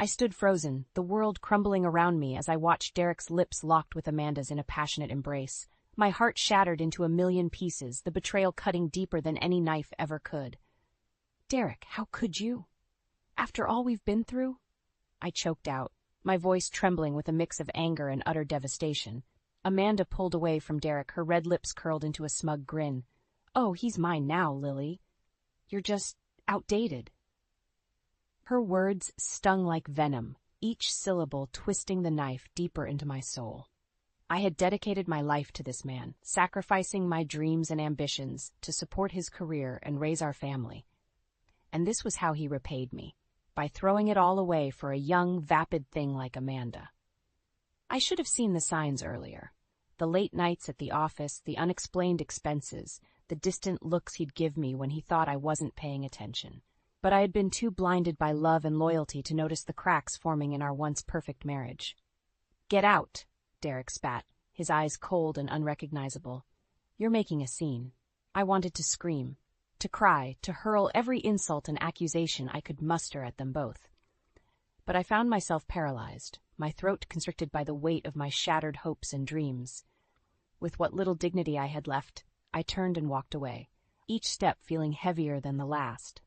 I stood frozen, the world crumbling around me as I watched Derek's lips locked with Amanda's in a passionate embrace. My heart shattered into a million pieces, the betrayal cutting deeper than any knife ever could. Derek, how could you? After all we've been through? I choked out, my voice trembling with a mix of anger and utter devastation. Amanda pulled away from Derek, her red lips curled into a smug grin. Oh, he's mine now, Lily. You're just outdated. Her words stung like venom, each syllable twisting the knife deeper into my soul. I had dedicated my life to this man, sacrificing my dreams and ambitions to support his career and raise our family. And this was how he repaid me, by throwing it all away for a young, vapid thing like Amanda. I should have seen the signs earlier. The late nights at the office, the unexplained expenses, the distant looks he'd give me when he thought I wasn't paying attention. But I had been too blinded by love and loyalty to notice the cracks forming in our once perfect marriage. Get out, Derek spat, his eyes cold and unrecognizable. You're making a scene. I wanted to scream, to cry, to hurl every insult and accusation I could muster at them both. But I found myself paralyzed, my throat constricted by the weight of my shattered hopes and dreams. With what little dignity I had left, I turned and walked away, each step feeling heavier than the last.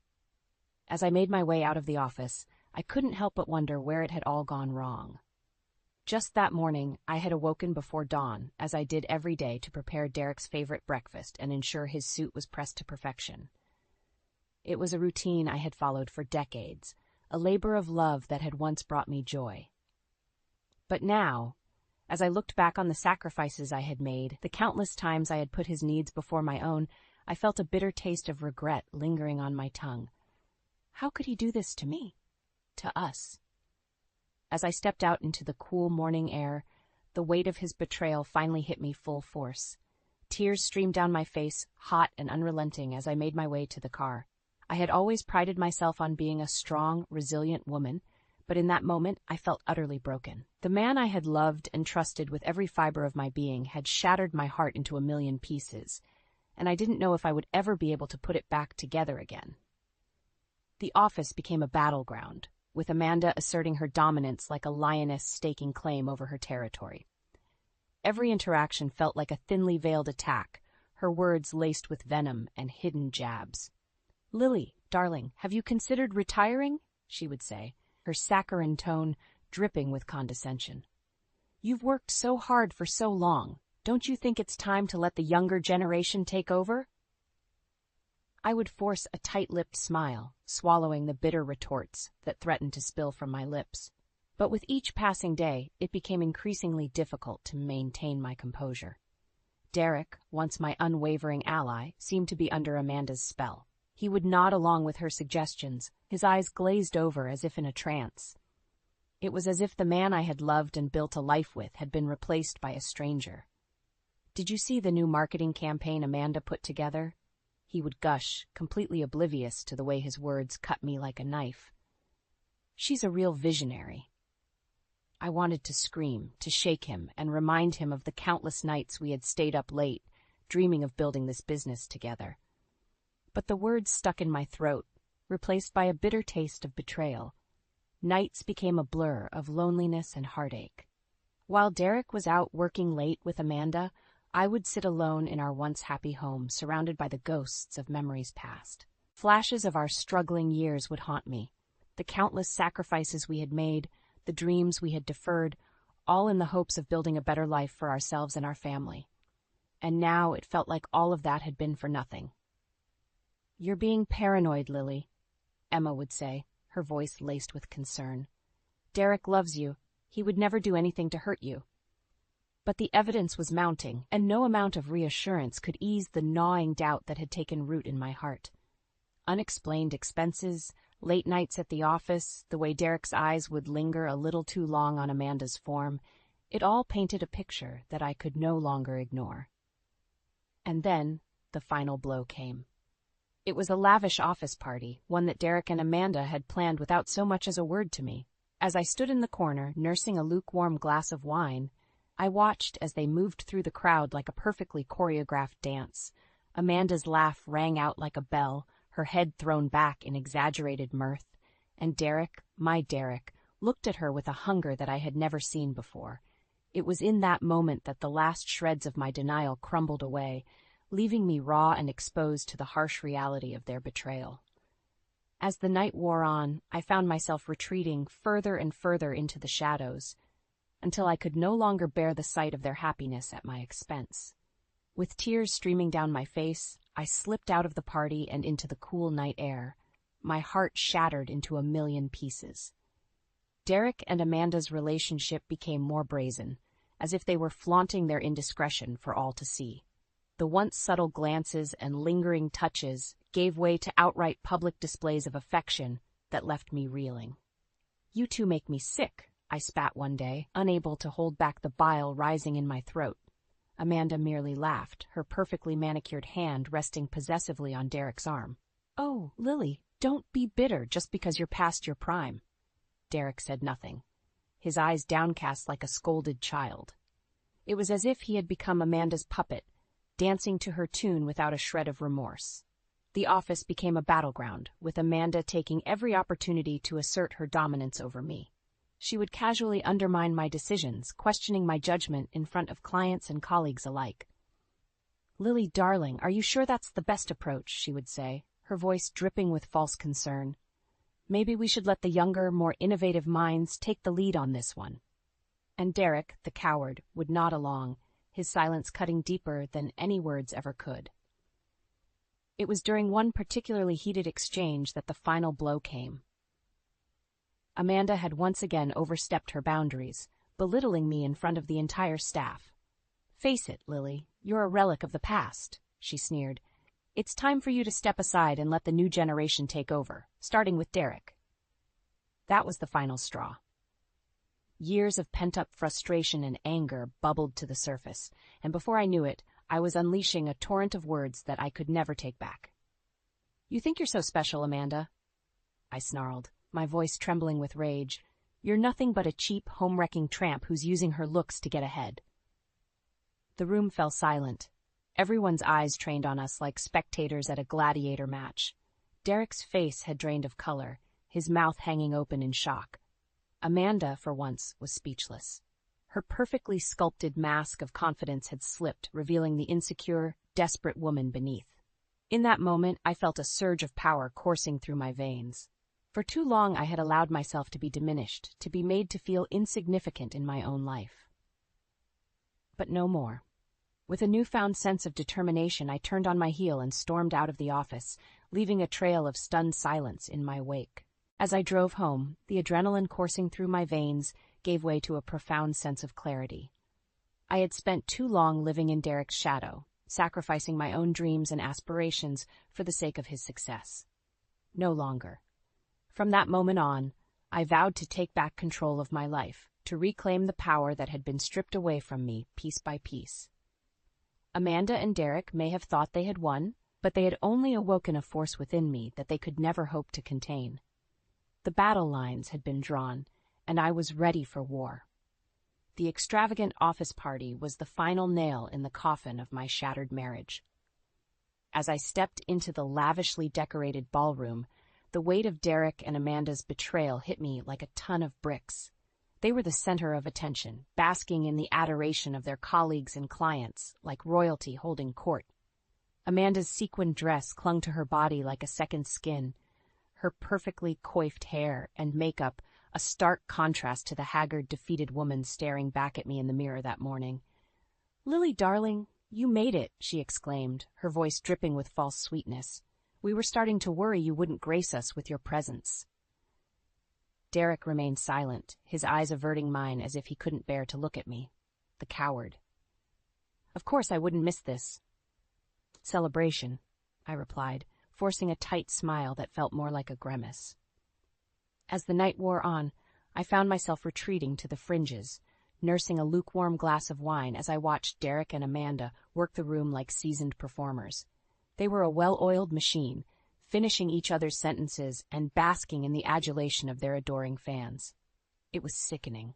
As I made my way out of the office, I couldn't help but wonder where it had all gone wrong. Just that morning, I had awoken before dawn, as I did every day to prepare Derek's favorite breakfast and ensure his suit was pressed to perfection. It was a routine I had followed for decades, a labor of love that had once brought me joy. But now, as I looked back on the sacrifices I had made, the countless times I had put his needs before my own, I felt a bitter taste of regret lingering on my tongue. How could he do this to me? To us? As I stepped out into the cool morning air, the weight of his betrayal finally hit me full force. Tears streamed down my face, hot and unrelenting, as I made my way to the car. I had always prided myself on being a strong, resilient woman, but in that moment I felt utterly broken. The man I had loved and trusted with every fiber of my being had shattered my heart into a million pieces, and I didn't know if I would ever be able to put it back together again. The office became a battleground, with Amanda asserting her dominance like a lioness staking claim over her territory. Every interaction felt like a thinly veiled attack, her words laced with venom and hidden jabs. "Lily, darling, have you considered retiring?" she would say, her saccharine tone dripping with condescension. "You've worked so hard for so long. Don't you think it's time to let the younger generation take over?" I would force a tight-lipped smile, swallowing the bitter retorts that threatened to spill from my lips. But with each passing day, it became increasingly difficult to maintain my composure. Derek, once my unwavering ally, seemed to be under Amanda's spell. He would nod along with her suggestions, his eyes glazed over as if in a trance. It was as if the man I had loved and built a life with had been replaced by a stranger. "Did you see the new marketing campaign Amanda put together?" He would gush, completely oblivious to the way his words cut me like a knife. "She's a real visionary." I wanted to scream, to shake him, and remind him of the countless nights we had stayed up late, dreaming of building this business together. But the words stuck in my throat, replaced by a bitter taste of betrayal. Nights became a blur of loneliness and heartache. While Derek was out working late with Amanda, I would sit alone in our once happy home, surrounded by the ghosts of memories past. Flashes of our struggling years would haunt me, the countless sacrifices we had made, the dreams we had deferred, all in the hopes of building a better life for ourselves and our family. And now it felt like all of that had been for nothing. "You're being paranoid, Lily," Emma would say, her voice laced with concern. "Derek loves you. He would never do anything to hurt you." But the evidence was mounting, and no amount of reassurance could ease the gnawing doubt that had taken root in my heart. Unexplained expenses, late nights at the office, the way Derek's eyes would linger a little too long on Amanda's form, it all painted a picture that I could no longer ignore. And then the final blow came. It was a lavish office party, one that Derek and Amanda had planned without so much as a word to me. As I stood in the corner, nursing a lukewarm glass of wine, I watched as they moved through the crowd like a perfectly choreographed dance. Amanda's laugh rang out like a bell, her head thrown back in exaggerated mirth, and Derek, my Derek, looked at her with a hunger that I had never seen before. It was in that moment that the last shreds of my denial crumbled away, leaving me raw and exposed to the harsh reality of their betrayal. As the night wore on, I found myself retreating further and further into the shadows, until I could no longer bear the sight of their happiness at my expense. With tears streaming down my face, I slipped out of the party and into the cool night air, my heart shattered into a million pieces. Derek and Amanda's relationship became more brazen, as if they were flaunting their indiscretion for all to see. The once subtle glances and lingering touches gave way to outright public displays of affection that left me reeling. "You two make me sick," I spat one day, unable to hold back the bile rising in my throat. Amanda merely laughed, her perfectly manicured hand resting possessively on Derek's arm. "Oh, Lily, don't be bitter just because you're past your prime." Derek said nothing, his eyes downcast like a scolded child. It was as if he had become Amanda's puppet, dancing to her tune without a shred of remorse. The office became a battleground, with Amanda taking every opportunity to assert her dominance over me. She would casually undermine my decisions, questioning my judgment in front of clients and colleagues alike. "Lily, darling, are you sure that's the best approach?" she would say, her voice dripping with false concern. "Maybe we should let the younger, more innovative minds take the lead on this one." And Derek, the coward, would nod along, his silence cutting deeper than any words ever could. It was during one particularly heated exchange that the final blow came. Amanda had once again overstepped her boundaries, belittling me in front of the entire staff. "Face it, Lily, you're a relic of the past," she sneered. "It's time for you to step aside and let the new generation take over, starting with Derek." That was the final straw. Years of pent-up frustration and anger bubbled to the surface, and before I knew it, I was unleashing a torrent of words that I could never take back. "You think you're so special, Amanda?" I snarled, my voice trembling with rage. "You're nothing but a cheap, home-wrecking tramp who's using her looks to get ahead." The room fell silent, everyone's eyes trained on us like spectators at a gladiator match. Derek's face had drained of color, his mouth hanging open in shock. Amanda, for once, was speechless. Her perfectly sculpted mask of confidence had slipped, revealing the insecure, desperate woman beneath. In that moment, I felt a surge of power coursing through my veins. For too long, I had allowed myself to be diminished, to be made to feel insignificant in my own life. But no more. With a newfound sense of determination, I turned on my heel and stormed out of the office, leaving a trail of stunned silence in my wake. As I drove home, the adrenaline coursing through my veins gave way to a profound sense of clarity. I had spent too long living in Derek's shadow, sacrificing my own dreams and aspirations for the sake of his success. No longer. From that moment on, I vowed to take back control of my life, to reclaim the power that had been stripped away from me piece by piece. Amanda and Derek may have thought they had won, but they had only awoken a force within me that they could never hope to contain. The battle lines had been drawn, and I was ready for war. The extravagant office party was the final nail in the coffin of my shattered marriage. As I stepped into the lavishly decorated ballroom, the weight of Derek and Amanda's betrayal hit me like a ton of bricks. They were the center of attention, basking in the adoration of their colleagues and clients, like royalty holding court. Amanda's sequined dress clung to her body like a second skin, her perfectly coiffed hair and makeup a stark contrast to the haggard, defeated woman staring back at me in the mirror that morning. "Lily, darling, you made it," she exclaimed, her voice dripping with false sweetness. "We were starting to worry you wouldn't grace us with your presence." Derek remained silent, his eyes averting mine as if he couldn't bear to look at me. The coward. "Of course I wouldn't miss this celebration," I replied, forcing a tight smile that felt more like a grimace. As the night wore on, I found myself retreating to the fringes, nursing a lukewarm glass of wine as I watched Derek and Amanda work the room like seasoned performers. They were a well-oiled machine, finishing each other's sentences and basking in the adulation of their adoring fans. It was sickening.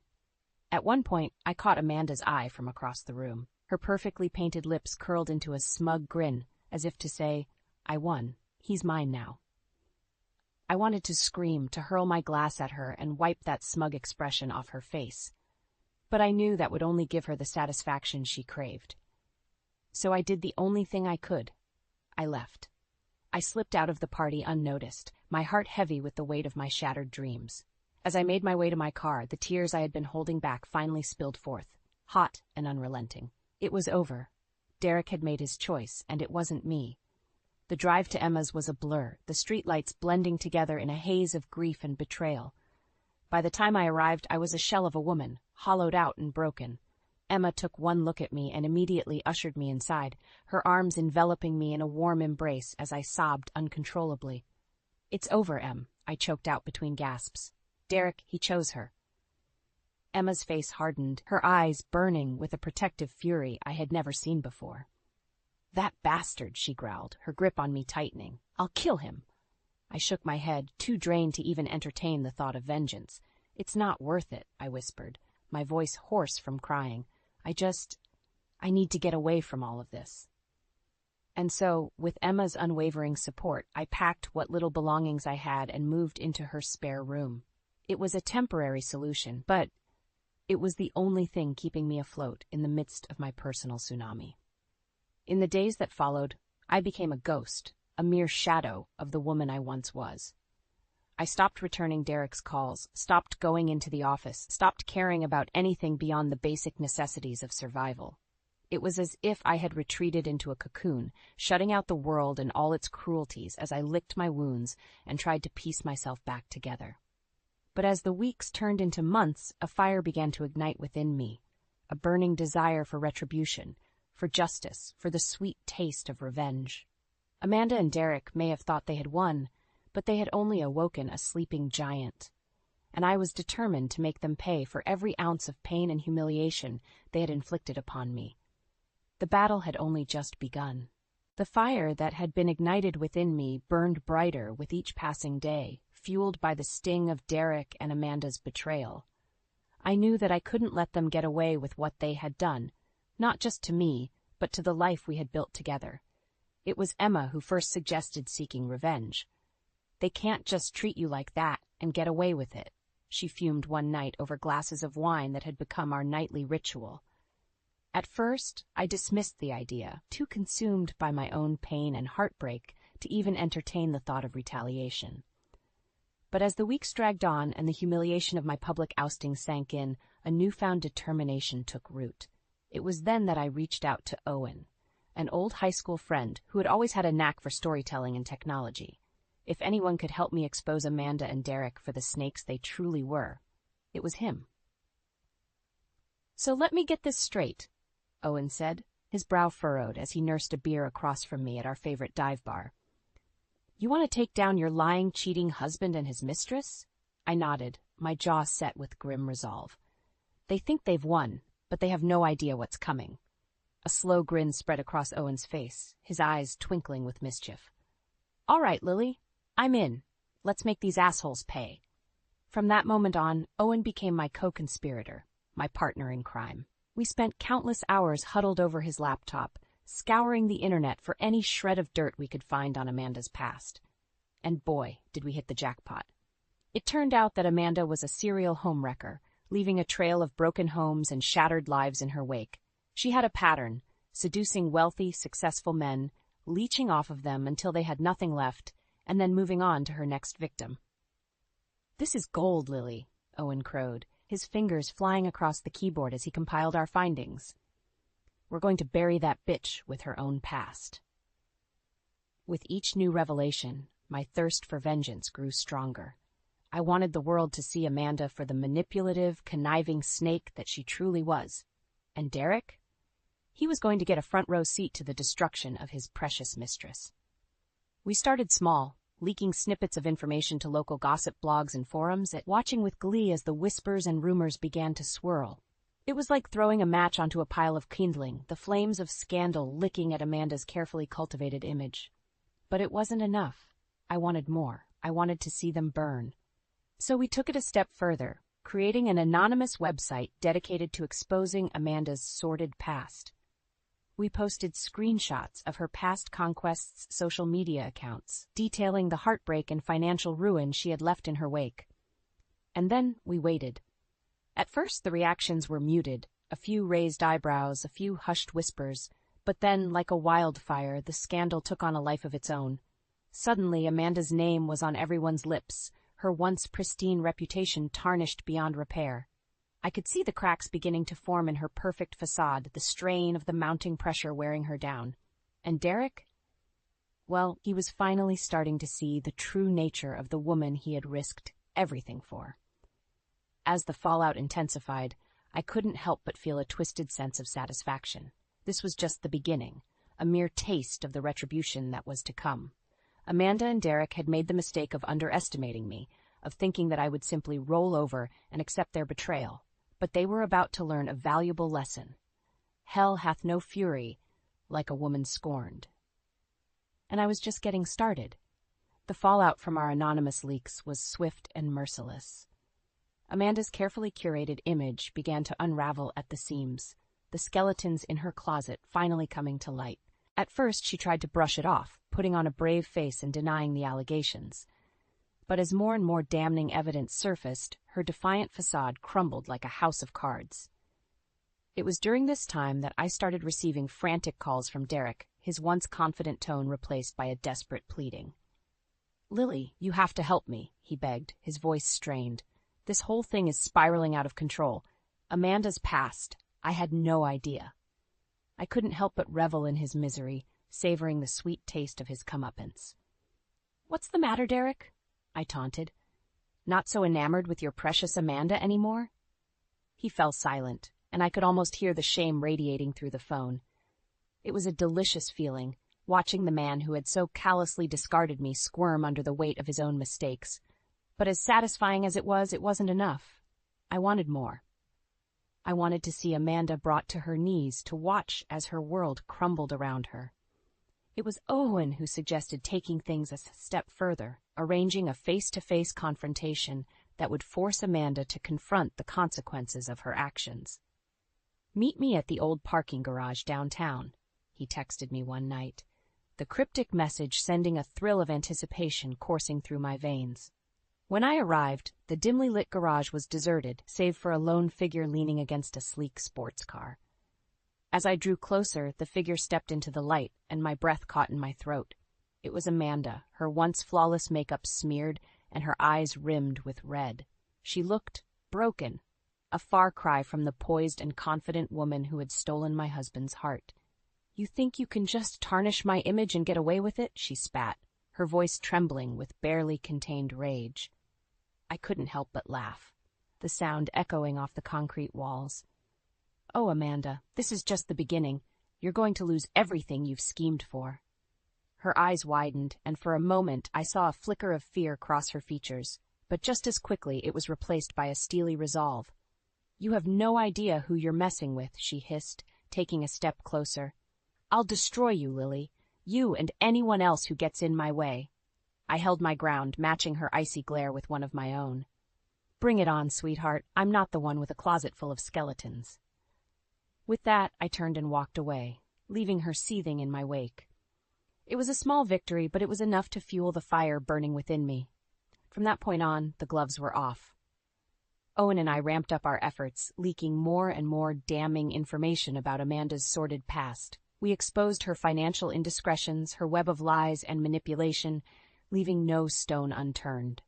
At one point, I caught Amanda's eye from across the room. Her perfectly painted lips curled into a smug grin, as if to say, "I won. He's mine now." I wanted to scream, to hurl my glass at her and wipe that smug expression off her face. But I knew that would only give her the satisfaction she craved. So I did the only thing I could. I left. I slipped out of the party unnoticed, my heart heavy with the weight of my shattered dreams. As I made my way to my car, the tears I had been holding back finally spilled forth, hot and unrelenting. It was over. Derek had made his choice, and it wasn't me. The drive to Emma's was a blur, the streetlights blending together in a haze of grief and betrayal. By the time I arrived, I was a shell of a woman, hollowed out and broken. Emma took one look at me and immediately ushered me inside, her arms enveloping me in a warm embrace as I sobbed uncontrollably. "It's over, Em," I choked out between gasps. "Derek, he chose her." Emma's face hardened, her eyes burning with a protective fury I had never seen before. "That bastard," she growled, her grip on me tightening. "I'll kill him." I shook my head, too drained to even entertain the thought of vengeance. "It's not worth it," I whispered, my voice hoarse from crying. I need to get away from all of this." And so, with Emma's unwavering support, I packed what little belongings I had and moved into her spare room. It was a temporary solution, but it was the only thing keeping me afloat in the midst of my personal tsunami. In the days that followed, I became a ghost, a mere shadow of the woman I once was. I stopped returning Derek's calls, stopped going into the office, stopped caring about anything beyond the basic necessities of survival. It was as if I had retreated into a cocoon, shutting out the world and all its cruelties as I licked my wounds and tried to piece myself back together. But as the weeks turned into months, a fire began to ignite within me, a burning desire for retribution, for justice, for the sweet taste of revenge. Amanda and Derek may have thought they had won, but they had only awoken a sleeping giant, and I was determined to make them pay for every ounce of pain and humiliation they had inflicted upon me. The battle had only just begun. The fire that had been ignited within me burned brighter with each passing day, fueled by the sting of Derek and Amanda's betrayal. I knew that I couldn't let them get away with what they had done, not just to me, but to the life we had built together. It was Emma who first suggested seeking revenge. "They can't just treat you like that and get away with it," she fumed one night over glasses of wine that had become our nightly ritual. At first, I dismissed the idea, too consumed by my own pain and heartbreak to even entertain the thought of retaliation. But as the weeks dragged on and the humiliation of my public ousting sank in, a newfound determination took root. It was then that I reached out to Owen, an old high school friend who had always had a knack for storytelling and technology. If anyone could help me expose Amanda and Derek for the snakes they truly were, it was him. "So let me get this straight," Owen said, his brow furrowed as he nursed a beer across from me at our favorite dive bar. "You want to take down your lying, cheating husband and his mistress?" I nodded, my jaw set with grim resolve. "They think they've won, but they have no idea what's coming." A slow grin spread across Owen's face, his eyes twinkling with mischief. "All right, Lily, I'm in. Let's make these assholes pay." From that moment on, Owen became my co-conspirator, my partner in crime. We spent countless hours huddled over his laptop, scouring the internet for any shred of dirt we could find on Amanda's past. And boy, did we hit the jackpot. It turned out that Amanda was a serial homewrecker, leaving a trail of broken homes and shattered lives in her wake. She had a pattern, seducing wealthy, successful men, leeching off of them until they had nothing left, and then moving on to her next victim. "This is gold, Lily," Owen crowed, his fingers flying across the keyboard as he compiled our findings. "We're going to bury that bitch with her own past." With each new revelation, my thirst for vengeance grew stronger. I wanted the world to see Amanda for the manipulative, conniving snake that she truly was. And Derek? He was going to get a front-row seat to the destruction of his precious mistress. We started small, leaking snippets of information to local gossip blogs and forums, watching with glee as the whispers and rumors began to swirl. It was like throwing a match onto a pile of kindling, the flames of scandal licking at Amanda's carefully cultivated image. But it wasn't enough. I wanted more. I wanted to see them burn. So we took it a step further, creating an anonymous website dedicated to exposing Amanda's sordid past. We posted screenshots of her past conquests' social media accounts, detailing the heartbreak and financial ruin she had left in her wake. And then we waited. At first, the reactions were muted, a few raised eyebrows, a few hushed whispers, but then, like a wildfire, the scandal took on a life of its own. Suddenly, Amanda's name was on everyone's lips, her once pristine reputation tarnished beyond repair. I could see the cracks beginning to form in her perfect facade, the strain of the mounting pressure wearing her down. And Derek? Well, he was finally starting to see the true nature of the woman he had risked everything for. As the fallout intensified, I couldn't help but feel a twisted sense of satisfaction. This was just the beginning, a mere taste of the retribution that was to come. Amanda and Derek had made the mistake of underestimating me, of thinking that I would simply roll over and accept their betrayal, but they were about to learn a valuable lesson. Hell hath no fury like a woman scorned. And I was just getting started. The fallout from our anonymous leaks was swift and merciless. Amanda's carefully curated image began to unravel at the seams, the skeletons in her closet finally coming to light. At first, she tried to brush it off, putting on a brave face and denying the allegations. But as more and more damning evidence surfaced, her defiant facade crumbled like a house of cards. It was during this time that I started receiving frantic calls from Derek, his once confident tone replaced by a desperate pleading. "Lily, you have to help me," he begged, his voice strained. "This whole thing is spiraling out of control. Amanda's passed. I had no idea." I couldn't help but revel in his misery, savoring the sweet taste of his comeuppance. "What's the matter, Derek?" I taunted. "Not so enamored with your precious Amanda anymore?" He fell silent, and I could almost hear the shame radiating through the phone. It was a delicious feeling, watching the man who had so callously discarded me squirm under the weight of his own mistakes. But as satisfying as it wasn't enough. I wanted more. I wanted to see Amanda brought to her knees to watch as her world crumbled around her. It was Owen who suggested taking things a step further, arranging a face-to-face confrontation that would force Amanda to confront the consequences of her actions. "Meet me at the old parking garage downtown," he texted me one night, the cryptic message sending a thrill of anticipation coursing through my veins. When I arrived, the dimly lit garage was deserted, save for a lone figure leaning against a sleek sports car. As I drew closer, the figure stepped into the light, and my breath caught in my throat. It was Amanda, her once flawless makeup smeared and her eyes rimmed with red. She looked broken, a far cry from the poised and confident woman who had stolen my husband's heart. "You think you can just tarnish my image and get away with it?" she spat, her voice trembling with barely contained rage. I couldn't help but laugh, the sound echoing off the concrete walls. "Oh, Amanda, this is just the beginning. You're going to lose everything you've schemed for." Her eyes widened, and for a moment I saw a flicker of fear cross her features, but just as quickly it was replaced by a steely resolve. "You have no idea who you're messing with," she hissed, taking a step closer. "I'll destroy you, Lily, you and anyone else who gets in my way." I held my ground, matching her icy glare with one of my own. "Bring it on, sweetheart. I'm not the one with a closet full of skeletons." With that, I turned and walked away, leaving her seething in my wake. It was a small victory, but it was enough to fuel the fire burning within me. From that point on, the gloves were off. Owen and I ramped up our efforts, leaking more and more damning information about Amanda's sordid past. We exposed her financial indiscretions, her web of lies and manipulation, leaving no stone unturned.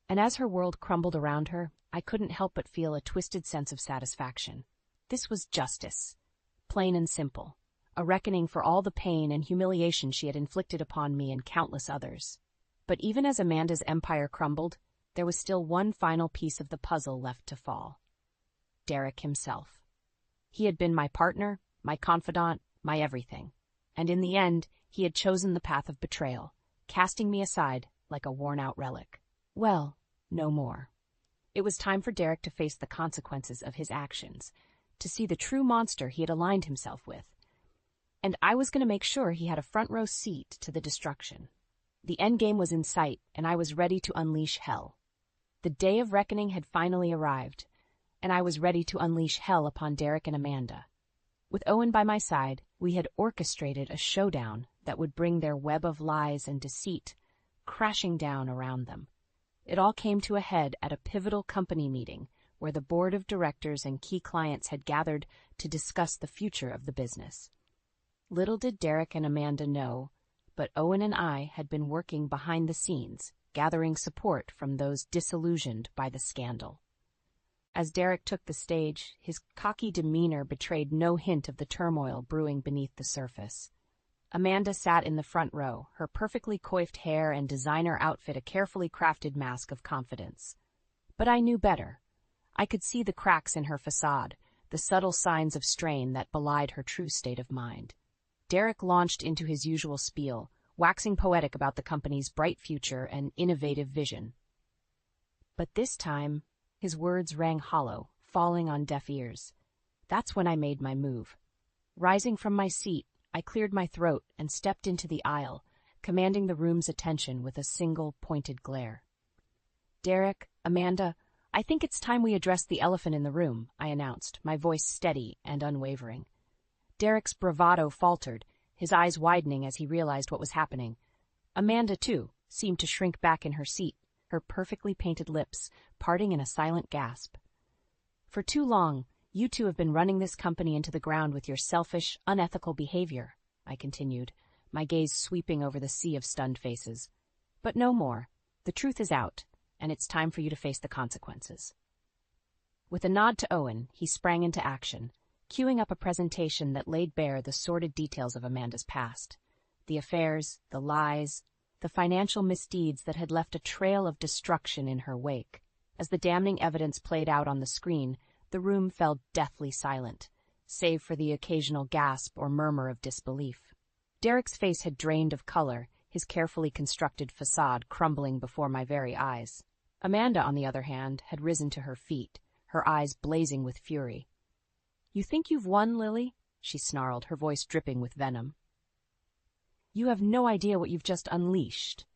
And as her world crumbled around her, I couldn't help but feel a twisted sense of satisfaction. This was justice, plain and simple, a reckoning for all the pain and humiliation she had inflicted upon me and countless others. But even as Amanda's empire crumbled, there was still one final piece of the puzzle left to fall. Derek himself. He had been my partner, my confidant, my everything. And in the end, he had chosen the path of betrayal, casting me aside like a worn-out relic. Well, no more. It was time for Derek to face the consequences of his actions, to see the true monster he had aligned himself with. And I was going to make sure he had a front-row seat to the destruction. The endgame was in sight, and I was ready to unleash hell. The day of reckoning had finally arrived, and I was ready to unleash hell upon Derek and Amanda. With Owen by my side, we had orchestrated a showdown that would bring their web of lies and deceit crashing down around them. It all came to a head at a pivotal company meeting where the board of directors and key clients had gathered to discuss the future of the business. Little did Derek and Amanda know, but Owen and I had been working behind the scenes, gathering support from those disillusioned by the scandal. As Derek took the stage, his cocky demeanor betrayed no hint of the turmoil brewing beneath the surface. Amanda sat in the front row, her perfectly coiffed hair and designer outfit a carefully crafted mask of confidence. But I knew better. I could see the cracks in her facade, the subtle signs of strain that belied her true state of mind. Derek launched into his usual spiel, waxing poetic about the company's bright future and innovative vision. But this time, his words rang hollow, falling on deaf ears. That's when I made my move. Rising from my seat, I cleared my throat and stepped into the aisle, commanding the room's attention with a single pointed glare. Derek, Amanda, I think it's time we address the elephant in the room, I announced, my voice steady and unwavering. Derek's bravado faltered, his eyes widening as he realized what was happening. Amanda, too, seemed to shrink back in her seat, her perfectly painted lips parting in a silent gasp. For too long, you two have been running this company into the ground with your selfish, unethical behavior, I continued, my gaze sweeping over the sea of stunned faces. But no more. The truth is out, and it's time for you to face the consequences. With a nod to Owen, he sprang into action, queuing up a presentation that laid bare the sordid details of Amanda's past. The affairs, the lies, the financial misdeeds that had left a trail of destruction in her wake. As the damning evidence played out on the screen, the room fell deathly silent, save for the occasional gasp or murmur of disbelief. Derek's face had drained of color, his carefully constructed facade crumbling before my very eyes. Amanda, on the other hand, had risen to her feet, her eyes blazing with fury. "You think you've won, Lily?" she snarled, her voice dripping with venom. "You have no idea what you've just unleashed."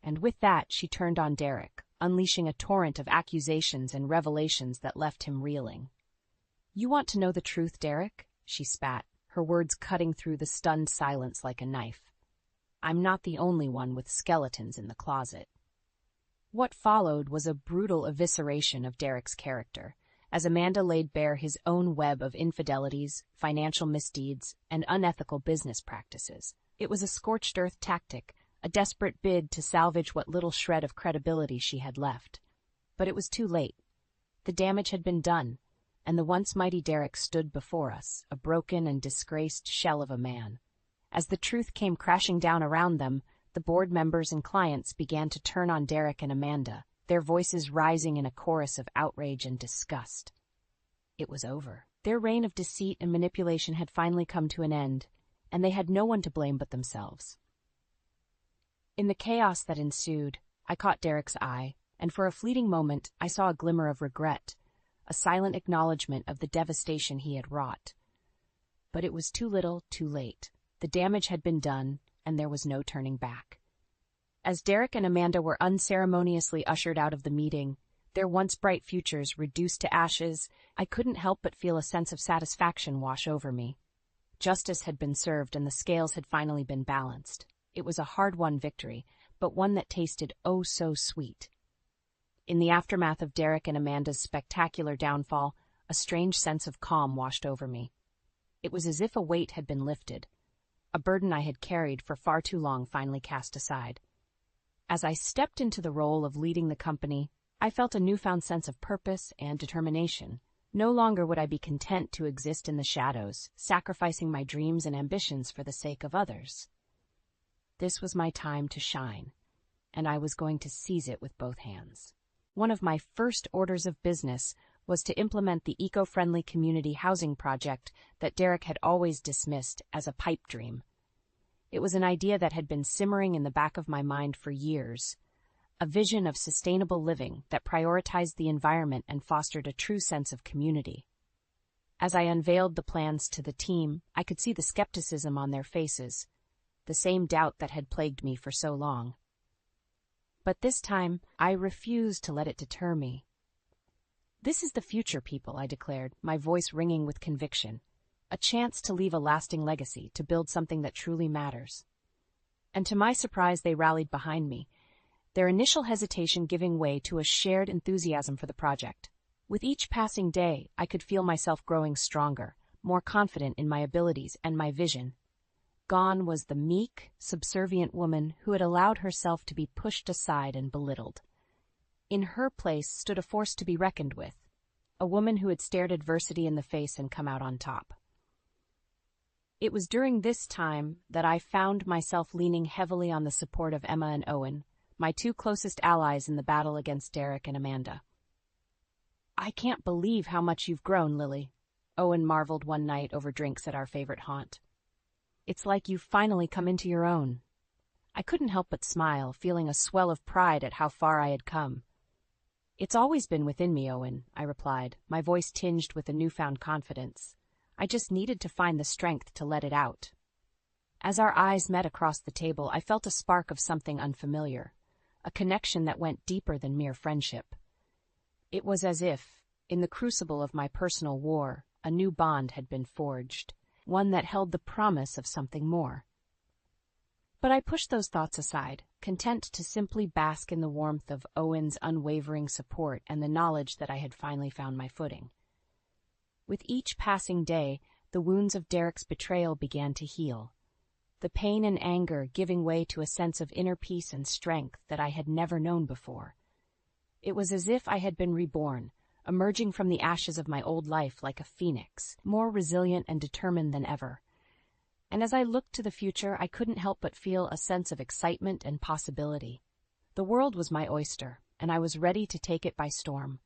And with that, she turned on Derek, unleashing a torrent of accusations and revelations that left him reeling. "You want to know the truth, Derek?" she spat, her words cutting through the stunned silence like a knife. "I'm not the only one with skeletons in the closet." What followed was a brutal evisceration of Derek's character, as Amanda laid bare his own web of infidelities, financial misdeeds, and unethical business practices. It was a scorched earth tactic, a desperate bid to salvage what little shred of credibility she had left. But it was too late. The damage had been done, and the once mighty Derek stood before us, a broken and disgraced shell of a man. As the truth came crashing down around them, the board members and clients began to turn on Derek and Amanda, their voices rising in a chorus of outrage and disgust. It was over. Their reign of deceit and manipulation had finally come to an end, and they had no one to blame but themselves. In the chaos that ensued, I caught Derek's eye, and for a fleeting moment I saw a glimmer of regret, a silent acknowledgement of the devastation he had wrought. But it was too little, too late. The damage had been done, and there was no turning back. As Derek and Amanda were unceremoniously ushered out of the meeting, their once bright futures reduced to ashes, I couldn't help but feel a sense of satisfaction wash over me. Justice had been served and the scales had finally been balanced. It was a hard-won victory, but one that tasted oh so sweet. In the aftermath of Derek and Amanda's spectacular downfall, a strange sense of calm washed over me. It was as if a weight had been lifted. A burden I had carried for far too long finally cast aside. As I stepped into the role of leading the company, I felt a newfound sense of purpose and determination. No longer would I be content to exist in the shadows, sacrificing my dreams and ambitions for the sake of others. This was my time to shine, and I was going to seize it with both hands. One of my first orders of business was to implement the eco-friendly community housing project that Derek had always dismissed as a pipe dream. It was an idea that had been simmering in the back of my mind for years, a vision of sustainable living that prioritized the environment and fostered a true sense of community. As I unveiled the plans to the team, I could see the skepticism on their faces, the same doubt that had plagued me for so long. But this time, I refused to let it deter me. "This is the future, people," I declared, my voice ringing with conviction. a chance to leave a lasting legacy, to build something that truly matters. And to my surprise, they rallied behind me, their initial hesitation giving way to a shared enthusiasm for the project. With each passing day, I could feel myself growing stronger, more confident in my abilities and my vision. Gone was the meek, subservient woman who had allowed herself to be pushed aside and belittled. In her place stood a force to be reckoned with, a woman who had stared adversity in the face and come out on top. It was during this time that I found myself leaning heavily on the support of Emma and Owen, my two closest allies in the battle against Derek and Amanda. "I can't believe how much you've grown, Lily," Owen marveled one night over drinks at our favorite haunt. "It's like you've finally come into your own." I couldn't help but smile, feeling a swell of pride at how far I had come. "It's always been within me, Owen," I replied, my voice tinged with a newfound confidence. I just needed to find the strength to let it out. As our eyes met across the table, I felt a spark of something unfamiliar, a connection that went deeper than mere friendship. It was as if, in the crucible of my personal war, a new bond had been forged, one that held the promise of something more. But I pushed those thoughts aside, content to simply bask in the warmth of Owen's unwavering support and the knowledge that I had finally found my footing. With each passing day, the wounds of Derek's betrayal began to heal, the pain and anger giving way to a sense of inner peace and strength that I had never known before. It was as if I had been reborn, emerging from the ashes of my old life like a phoenix, more resilient and determined than ever. And as I looked to the future, I couldn't help but feel a sense of excitement and possibility. The world was my oyster, and I was ready to take it by storm.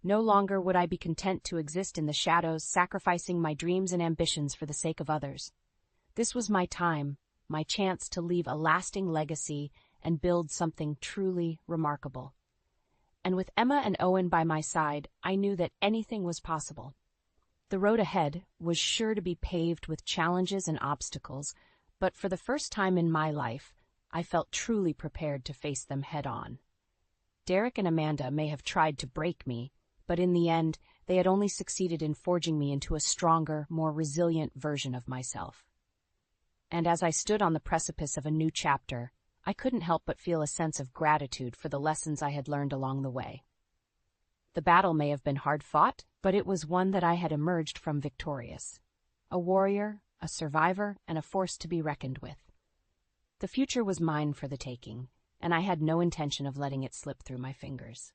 No longer would I be content to exist in the shadows, sacrificing my dreams and ambitions for the sake of others. This was my time, my chance to leave a lasting legacy and build something truly remarkable. And with Emma and Owen by my side, I knew that anything was possible. The road ahead was sure to be paved with challenges and obstacles, but for the first time in my life, I felt truly prepared to face them head-on. Derek and Amanda may have tried to break me, but in the end, they had only succeeded in forging me into a stronger, more resilient version of myself. And as I stood on the precipice of a new chapter, I couldn't help but feel a sense of gratitude for the lessons I had learned along the way. The battle may have been hard-fought, but it was one that I had emerged from victorious. A warrior, a survivor, and a force to be reckoned with. The future was mine for the taking, and I had no intention of letting it slip through my fingers.